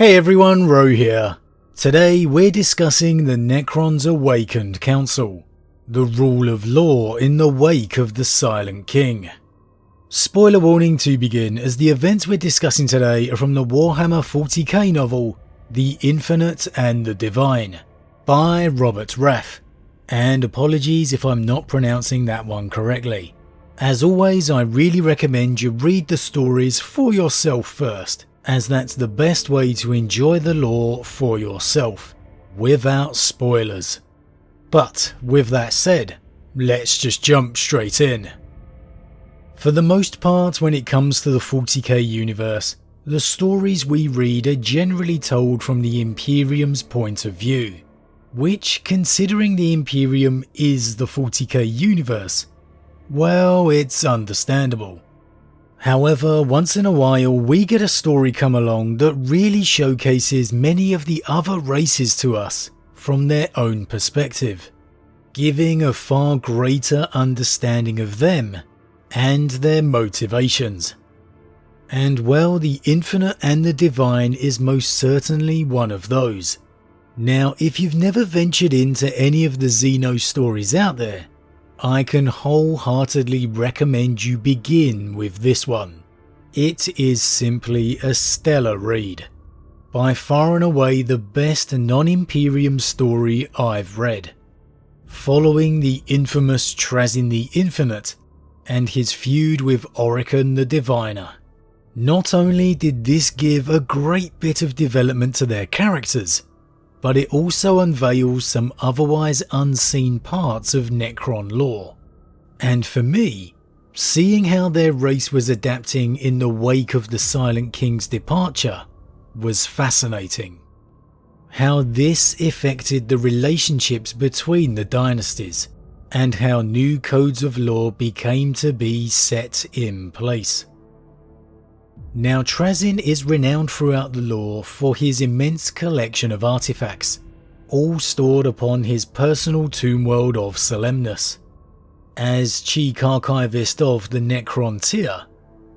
Hey everyone, Rho here. Today we're discussing the Necron Awakened Council, the rule of law in the wake of the Silent King. Spoiler warning to begin, as the events we're discussing today are from the Warhammer 40k novel The Infinite and the Divine by Robert Rath, and apologies if I'm not pronouncing that one correctly. As always, I really recommend you read the stories for yourself first, as that's the best way to enjoy the lore for yourself, without spoilers. But with that said, let's just jump straight in. For the most part, when it comes to the 40k universe, the stories we read are generally told from the Imperium's point of view, which, considering the Imperium is the 40k universe, well, it's understandable. However, once in a while we get a story come along that really showcases many of the other races to us from their own perspective, giving a far greater understanding of them and their motivations. And well, the Infinite and the Divine is most certainly one of those. Now, if you've never ventured into any of the Xeno stories out there, I can wholeheartedly recommend you begin with this one. It is simply a stellar read. By far and away the best non-Imperium story I've read. Following the infamous Trazyn the Infinite and his feud with Oricon the Diviner. Not only did this give a great bit of development to their characters, but it also unveils some otherwise unseen parts of Necron lore. And for me, seeing how their race was adapting in the wake of the Silent King's departure was fascinating. How this affected the relationships between the dynasties, and how new codes of law became to be set in place. Now, Trazyn is renowned throughout the lore for his immense collection of artifacts, all stored upon his personal tomb world of Solemnus. As Chief Archivist of the Necron tier,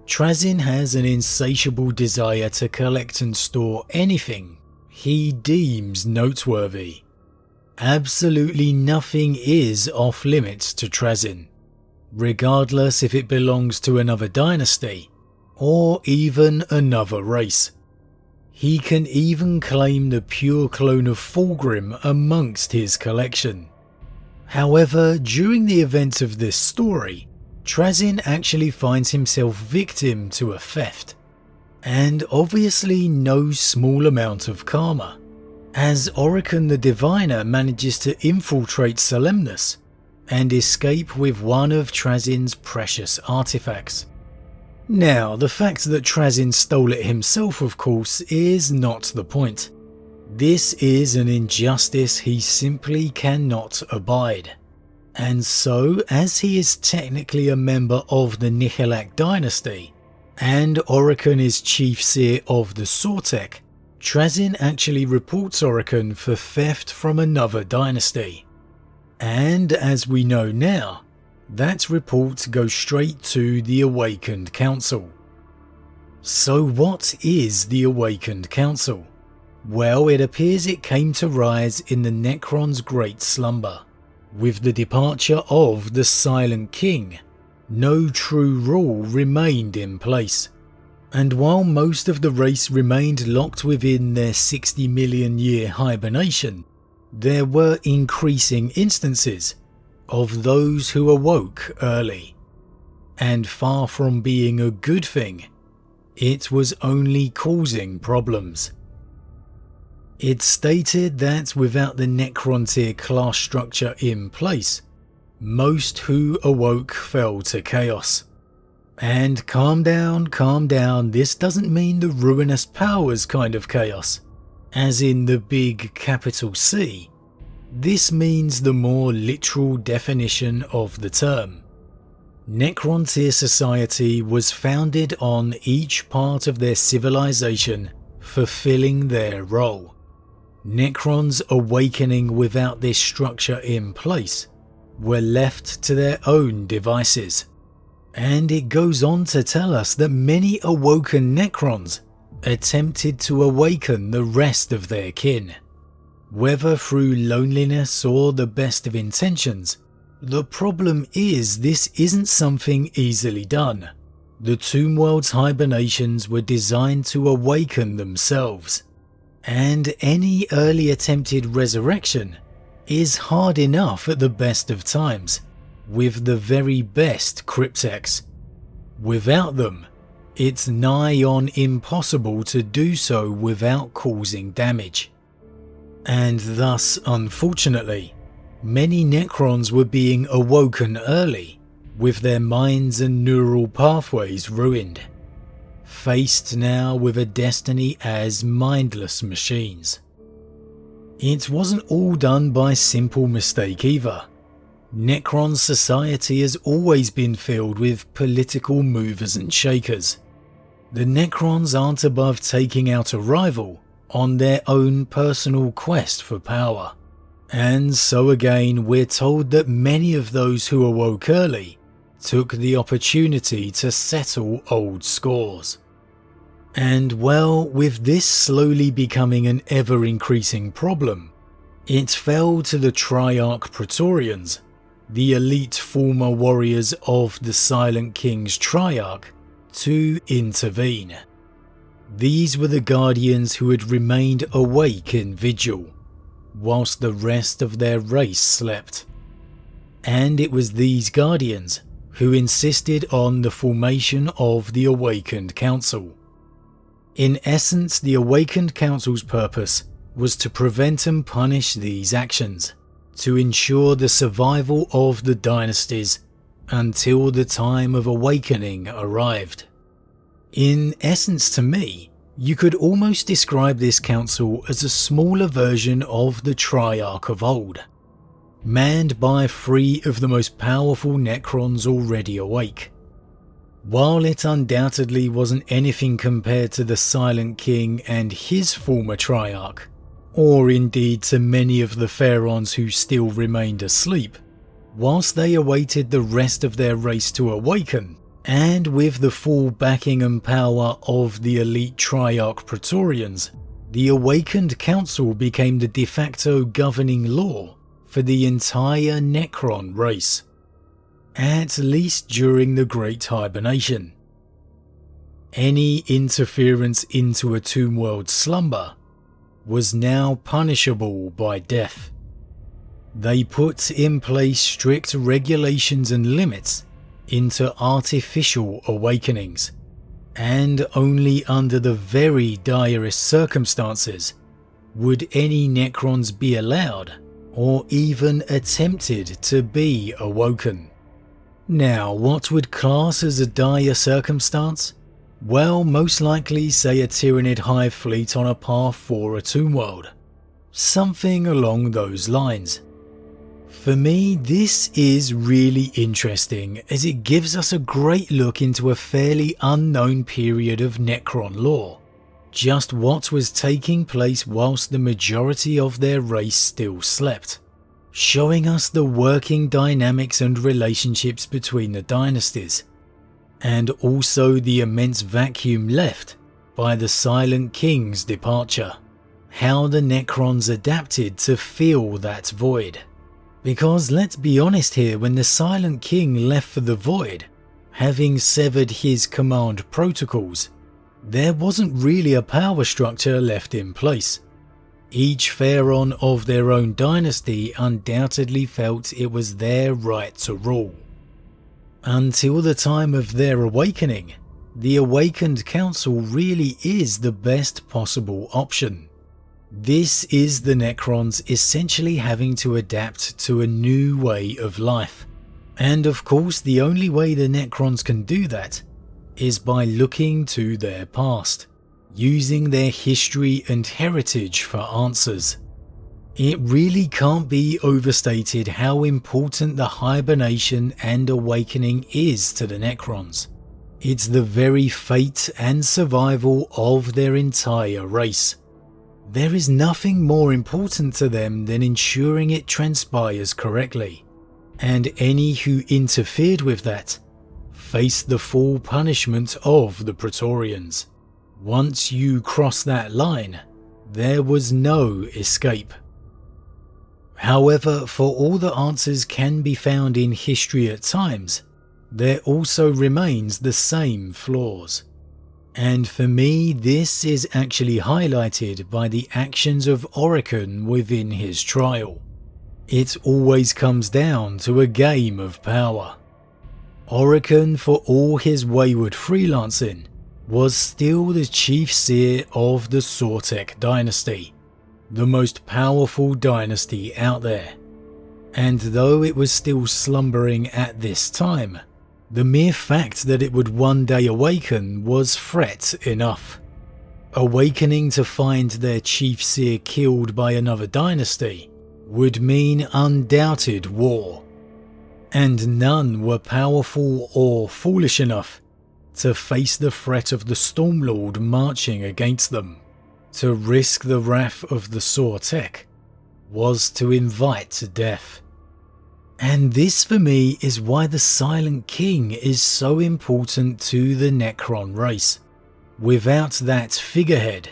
Trazyn has an insatiable desire to collect and store anything he deems noteworthy. Absolutely nothing is off limits to Trazyn, regardless if it belongs to another dynasty or even another race. He can even claim the pure clone of Fulgrim amongst his collection. However, during the events of this story, Trazyn actually finds himself victim to a theft, and obviously no small amount of karma, as Oricon the Diviner manages to infiltrate Solemnus and escape with one of Trazyn's precious artifacts. Now, the fact that Trazyn stole it himself, of course, is not the point. This is an injustice he simply cannot abide. And so, as he is technically a member of the Nihilak dynasty, and Oricon is chief seer of the Sortek, Trazyn actually reports Oricon for theft from another dynasty. And as we know now, that report goes straight to the Awakened Council. So what is the Awakened Council? Well, it appears it came to rise in the Necron's great slumber. With the departure of the Silent King, no true rule remained in place. And while most of the race remained locked within their 60 million year hibernation, there were increasing instances of those who awoke early. And far from being a good thing, it was only causing problems. It's stated that without the Necron tier class structure in place, most who awoke fell to chaos. And calm down, this doesn't mean the ruinous powers kind of chaos, as in the big capital C. This means the more literal definition of the term. Necron tier society was founded on each part of their civilization fulfilling their role. Necrons awakening without this structure in place were left to their own devices. And it goes on to tell us that many awoken Necrons attempted to awaken the rest of their kin. Whether through loneliness or the best of intentions, the problem is this isn't something easily done. The Tomb World's hibernations were designed to awaken themselves, and any early attempted resurrection is hard enough at the best of times, with the very best cryptex. Without them, it's nigh on impossible to do so without causing damage. And thus, unfortunately, many Necrons were being awoken early, with their minds and neural pathways ruined, faced now with a destiny as mindless machines. It wasn't all done by simple mistake either. Necron society has always been filled with political movers and shakers. The Necrons aren't above taking out a rival on their own personal quest for power. And so again, we're told that many of those who awoke early took the opportunity to settle old scores. And well, with this slowly becoming an ever-increasing problem, it fell to the Triarch Praetorians, the elite former warriors of the Silent King's Triarch, to intervene. These were the Guardians who had remained awake in vigil, whilst the rest of their race slept. And it was these Guardians who insisted on the formation of the Awakened Council. In essence, the Awakened Council's purpose was to prevent and punish these actions, to ensure the survival of the dynasties until the time of awakening arrived. In essence, to me, you could almost describe this council as a smaller version of the Triarch of old, manned by 3 of the most powerful Necrons already awake. While it undoubtedly wasn't anything compared to the Silent King and his former Triarch, or indeed to many of the Pharaons who still remained asleep, whilst they awaited the rest of their race to awaken, and with the full backing and power of the elite Triarch Praetorians, the Awakened Council became the de facto governing law for the entire Necron race, at least during the Great Hibernation. Any interference into a Tomb World slumber was now punishable by death. They put in place strict regulations and limits into artificial awakenings, and only under the very direst circumstances would any Necrons be allowed or even attempted to be awoken. Now, what would class as a dire circumstance? Well, most likely say a Tyranid hive fleet on a path for a Tomb World. Something along those lines. For me, this is really interesting as it gives us a great look into a fairly unknown period of Necron lore. Just what was taking place whilst the majority of their race still slept, showing us the working dynamics and relationships between the dynasties, and also the immense vacuum left by the Silent King's departure, how the Necrons adapted to fill that void. Because let's be honest here, when the Silent King left for the void, having severed his command protocols, there wasn't really a power structure left in place. Each Pharaon of their own dynasty undoubtedly felt it was their right to rule. Until the time of their awakening, the Awakened Council really is the best possible option. This is the Necrons essentially having to adapt to a new way of life. And of course, the only way the Necrons can do that is by looking to their past, using their history and heritage for answers. It really can't be overstated how important the hibernation and awakening is to the Necrons. It's the very fate and survival of their entire race. There is nothing more important to them than ensuring it transpires correctly, and any who interfered with that faced the full punishment of the Praetorians. Once you cross that line, there was no escape. However, for all the answers can be found in history at times, there also remains the same flaws. And for me, this is actually highlighted by the actions of Awakened within his trial. It always comes down to a game of power. Awakened, for all his wayward freelancing, was still the chief seer of the Sortek dynasty, the most powerful dynasty out there. And though it was still slumbering at this time, the mere fact that it would one day awaken was threat enough. Awakening to find their chief seer killed by another dynasty would mean undoubted war, and none were powerful or foolish enough to face the threat of the Stormlord marching against them. To risk the wrath of the Sortek was to invite death. And this for me is why the Silent King is so important to the Necron race. Without that figurehead,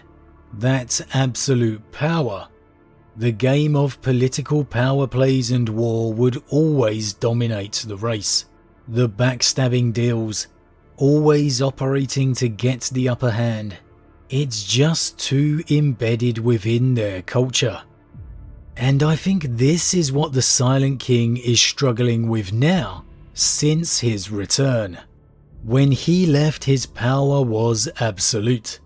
that absolute power, the game of political power plays and war would always dominate the race. The backstabbing deals, always operating to get the upper hand. It's just too embedded within their culture. And I think this is what the Silent King is struggling with now, since his return. When he left, his power was absolute.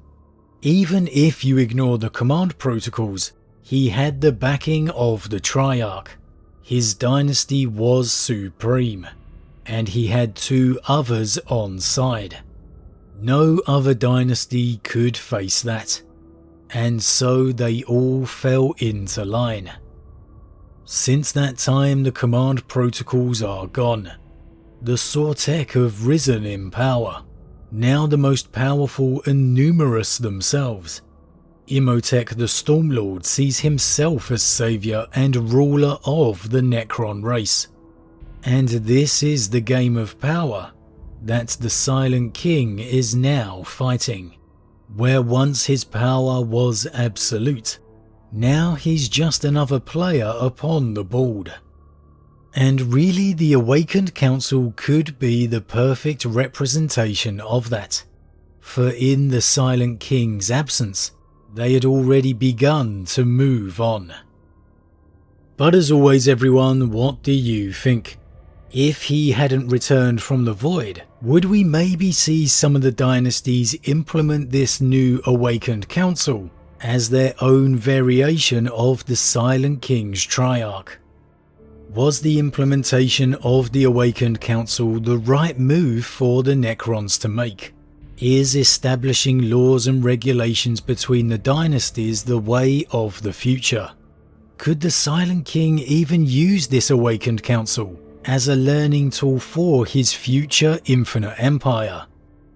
Even if you ignore the command protocols, he had the backing of the Triarch. His dynasty was supreme, and he had two others on side. No other dynasty could face that. And so they all fell into line. Since that time, the command protocols are gone. The Sortek have risen in power, now the most powerful and numerous themselves. Imhotep the Stormlord sees himself as saviour and ruler of the Necron race. And this is the game of power that the Silent King is now fighting. Where once his power was absolute, now he's just another player upon the board. And really, the Awakened Council could be the perfect representation of that. For in the Silent King's absence, they had already begun to move on. But as always everyone, what do you think? If he hadn't returned from the void, would we maybe see some of the dynasties implement this new Awakened Council as their own variation of the Silent King's Triarch? Was the implementation of the Awakened Council the right move for the Necrons to make? Is establishing laws and regulations between the dynasties the way of the future? Could the Silent King even use this Awakened Council as a learning tool for his future infinite empire,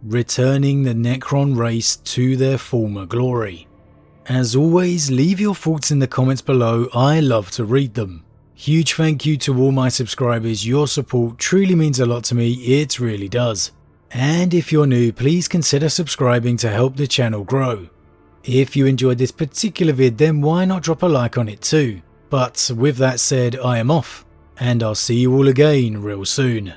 returning the Necron race to their former glory? As always, leave your thoughts in the comments below, I love to read them. Huge thank you to all my subscribers, your support truly means a lot to me, it really does. And if you're new, please consider subscribing to help the channel grow. If you enjoyed this particular vid, then why not drop a like on it too? But with that said, I am off, and I'll see you all again real soon.